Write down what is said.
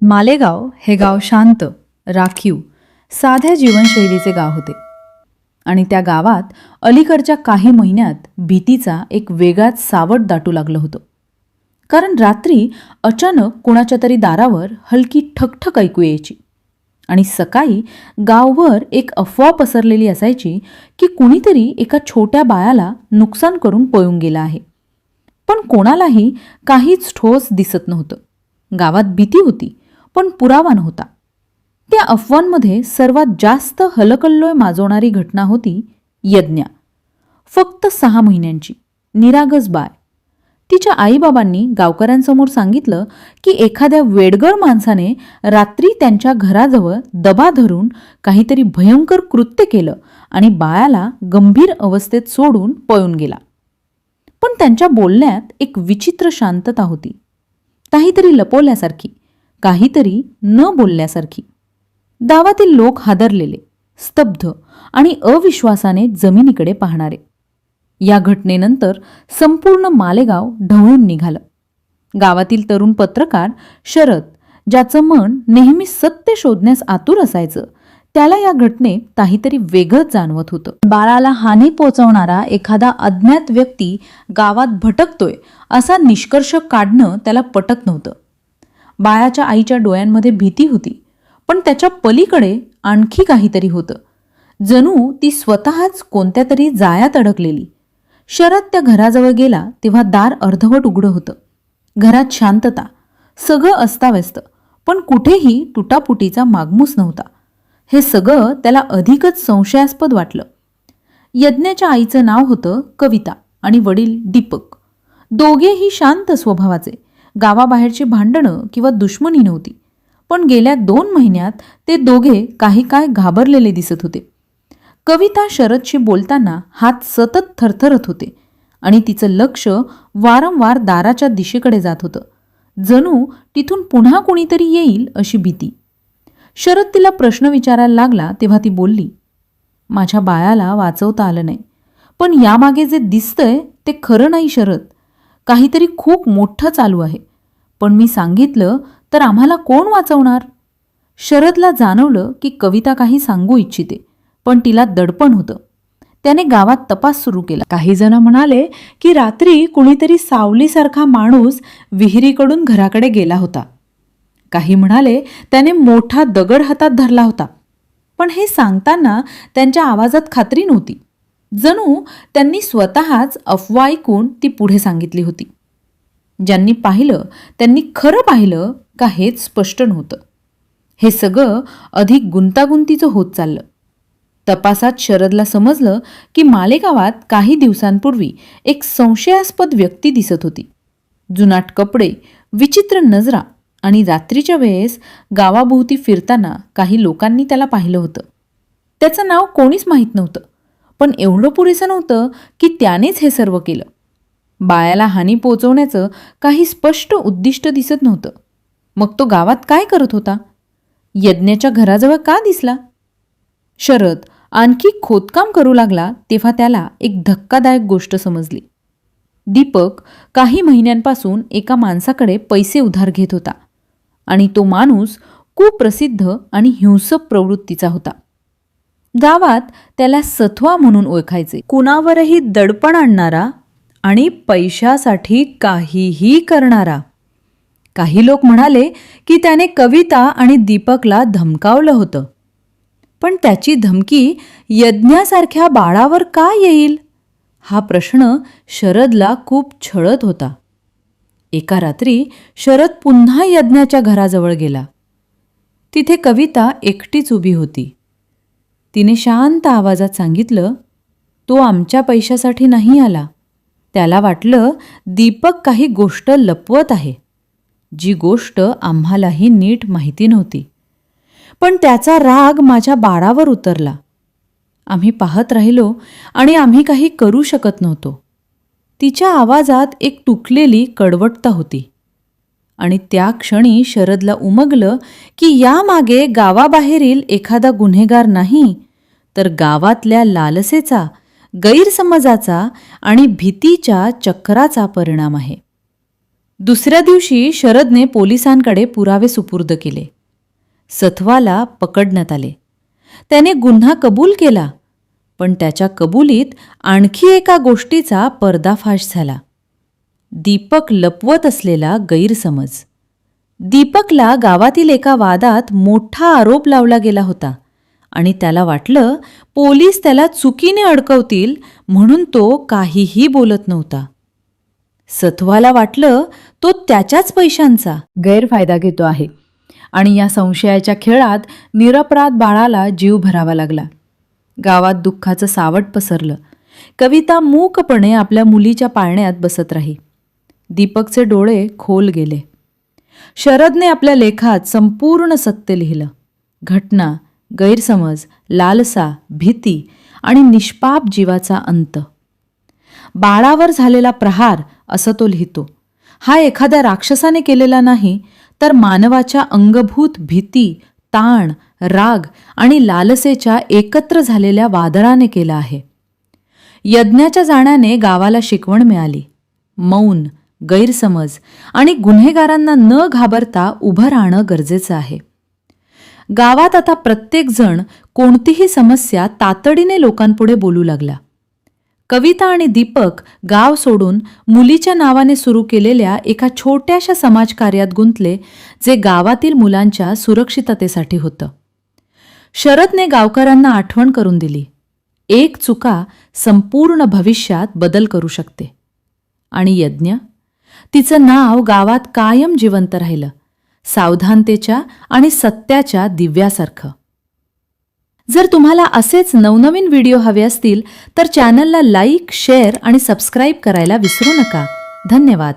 मालेगाव हे गाव शांत, राखीव, साध्या जीवनशैलीचे गाव होते आणि त्या गावात अलीकडच्या काही महिन्यात भीतीचा एक वेगळाच सावट दाटू लागलं होतं. कारण रात्री अचानक कुणाच्या तरी दारावर हलकी ठकठक ऐकू यायची आणि सकाळी गावभर एक अफवा पसरलेली असायची की कुणीतरी एका छोट्या बाळाला नुकसान करून पळून गेला आहे. पण कोणालाही काहीच ठोस दिसत नव्हतं. गावात भीती होती पण पुरावा नव्हता. त्या अफवांमध्ये सर्वात जास्त हलकल्लोळ माजवणारी घटना होती यज्ञा. फक्त 6 महिन्यांची निरागस बाळ. तिच्या आईबाबांनी गावकऱ्यांसमोर सांगितलं की एखाद्या वेडगळ माणसाने रात्री त्यांच्या घराजवळ दबा धरून काहीतरी भयंकर कृत्य केलं आणि बाळाला गंभीर अवस्थेत सोडून पळून गेला. पण त्यांच्या बोलण्यात एक विचित्र शांतता होती. काहीतरी लपवल्यासारखी, काहीतरी न बोलल्यासारखी. गावातील लोक हादरलेले, स्तब्ध आणि अविश्वासाने जमिनीकडे पाहणारे. या घटनेनंतर संपूर्ण मालेगाव ढवळून निघालं. गावातील तरुण पत्रकार शरद, ज्याचं मन नेहमी सत्य शोधण्यास आतुर असायचं, त्याला या घटनेत काहीतरी वेगळंच जाणवत होतं. बाळाला हानी पोचवणारा एखादा अज्ञात व्यक्ती गावात भटकतोय असा निष्कर्ष काढणं त्याला पटत नव्हतं. बाळाच्या आईच्या डोळ्यांमध्ये भीती होती, पण त्याच्या पलीकडे आणखी काहीतरी होतं. जणू ती स्वतःच कोणत्या तरी जाळ्यात अडकलेली. शरद त्या घराजवळ गेला तेव्हा दार अर्धवट उघडं होतं. घरात शांतता, सगळं अस्ताव्यस्त, पण कुठेही तुटापुटीचा मागमूस नव्हता. हे सगळं त्याला अधिकच संशयास्पद वाटलं. यज्ञाच्या आईचं नाव होतं कविता आणि वडील दीपक. दोघेही शांत स्वभावाचे. गावाबाहेरची भांडणं किंवा दुश्मनी नव्हती. पण गेल्या 2 महिन्यात ते दोघे काही काळ घाबरलेले दिसत होते. कविता शरदशी बोलताना हात सतत थरथरत होते आणि तिचं लक्ष वारंवार दाराच्या दिशेकडे जात होतं. जणू तिथून पुन्हा कुणीतरी येईल अशी भीती. शरद तिला प्रश्न विचारायला लागला तेव्हा ती बोलली, माझ्या बाळाला वाचवता आलं नाही, पण यामागे जे दिसतंय ते खरं नाही शरद. काहीतरी खूप मोठं चालू आहे. पण मी सांगितलं तर आम्हाला कोण वाचवणार? शरदला जाणवलं की कविता काही सांगू इच्छिते, पण तिला दडपण होतं. त्याने गावात तपास सुरू केला. काही जण म्हणाले की रात्री कुणीतरी सावलीसारखा माणूस विहिरीकडून घराकडे गेला होता. काही म्हणाले त्याने मोठा दगड हातात धरला होता. पण हे सांगताना त्यांच्या आवाजात खात्री नव्हती. जणू त्यांनी स्वतःच अफवा ऐकून ती पुढे सांगितली होती. ज्यांनी पाहिलं त्यांनी खरं पाहिलं का हेच स्पष्ट नव्हतं. हे सगळं अधिक गुंतागुंतीचं होत चाललं. तपासात शरदला समजलं की मालेगावात काही दिवसांपूर्वी एक संशयास्पद व्यक्ती दिसत होती. जुनाट कपडे, विचित्र नजरा आणि रात्रीच्या वेळेस गावाभोवती फिरताना काही लोकांनी त्याला पाहिलं होतं. त्याचं नाव कोणीच माहीत नव्हतं, पण एवढं पुरेसं नव्हतं की त्यानेच हे सर्व केलं. बाळाला हानी पोचवण्याचं काही स्पष्ट उद्दिष्ट दिसत नव्हतं. मग तो गावात काय करत होता? यज्ञाच्या घराजवळ का दिसला? शरद आणखी खोदकाम करू लागला तेव्हा त्याला एक धक्कादायक गोष्ट समजली. दीपक काही महिन्यांपासून एका माणसाकडे पैसे उधार घेत होता आणि तो माणूस कुप्रसिद्ध आणि हिंसक प्रवृत्तीचा होता. गावात त्याला सथवा म्हणून ओळखायचे. कुणावरही दडपण आणणारा आणि पैशासाठी काहीही करणारा. काही लोक म्हणाले की त्याने कविता आणि दीपकला धमकावलं होतं. पण त्याची धमकी यज्ञासारख्या बाळावर का येईल? हा प्रश्न शरदला खूप छळत होता. एका रात्री शरद पुन्हा यज्ञाच्या घराजवळ गेला. तिथे कविता एकटीच उभी होती. तिने शांत आवाजात सांगितलं, तो आमच्या पैशासाठी नाही आला. त्याला वाटलं दीपक काही गोष्ट लपवत आहे, जी गोष्ट आम्हालाही नीट माहिती नव्हती. पण त्याचा राग माझ्या बाळावर उतरला. आम्ही पाहत राहिलो आणि आम्ही काही करू शकत नव्हतो. तिच्या आवाजात एक तुटलेली कडवटता होती आणि त्या क्षणी शरदला उमगलं की यामागे गावाबाहेरील एखादा गुन्हेगार नाही, तर गावातल्या लालसेचा, गैरसमजाचा आणि भीतीच्या चक्राचा परिणाम आहे. दुसऱ्या दिवशी शरदने पोलिसांकडे पुरावे सुपूर्द केले. सथवाला पकडण्यात आले. त्याने गुन्हा कबूल केला, पण त्याच्या कबुलीत आणखी एका गोष्टीचा पर्दाफाश झाला. दीपक लपवत असलेला गैरसमज. दीपकला गावातील एका वादात मोठा आरोप लावला गेला होता आणि त्याला वाटलं पोलीस त्याला चुकीने अडकवतील म्हणून तो काहीही बोलत नव्हता. सथवाला वाटलं तो त्याच्याच पैशांचा गैरफायदा घेतो आहे आणि या संशयाच्या खेळात निरपराध बाळाला जीव भरावा लागला. गावात दुःखाचं सावट पसरलं. कविता मूकपणे आपल्या मुलीच्या पाळण्यात बसत राही. दीपकचे डोळे खोल गेले. शरदने आपल्या लेखात संपूर्ण सत्य लिहिलं. घटना, गैरसमज, लालसा, भीती आणि निष्पाप जीवाचा अंत. बाळावर झालेला प्रहार असं तो लिहितो. हा एखाद्या राक्षसाने केलेला नाही, तर मानवाच्या अंगभूत भीती, ताण, राग आणि लालसेच्या एकत्र झालेल्या वादळाने केला आहे. यज्ञाच्या जाण्याने गावाला शिकवण मिळाली. मौन, गैरसमज आणि गुन्हेगारांना न घाबरता उभं राहणं गरजेचं आहे. गावात आता प्रत्येकजण कोणतीही समस्या तातडीने लोकांपुढे बोलू लागला. कविता आणि दीपक गाव सोडून मुलीच्या नावाने सुरू केलेल्या एका छोट्याशा समाजकार्यात गुंतले, जे गावातील मुलांच्या सुरक्षिततेसाठी होतं. शरदने गावकऱ्यांना आठवण करून दिली, एक चुका संपूर्ण भविष्यात बदल करू शकते. आणि यज्ञ, तिचं नाव गावात कायम जिवंत राहिलं, सावधानतेच्या आणि सत्याच्या दिव्यासारखं. जर तुम्हाला असेच नवनवीन व्हिडिओ हवे असतील तर चॅनलला लाईक, शेअर आणि सबस्क्राईब करायला विसरू नका. धन्यवाद.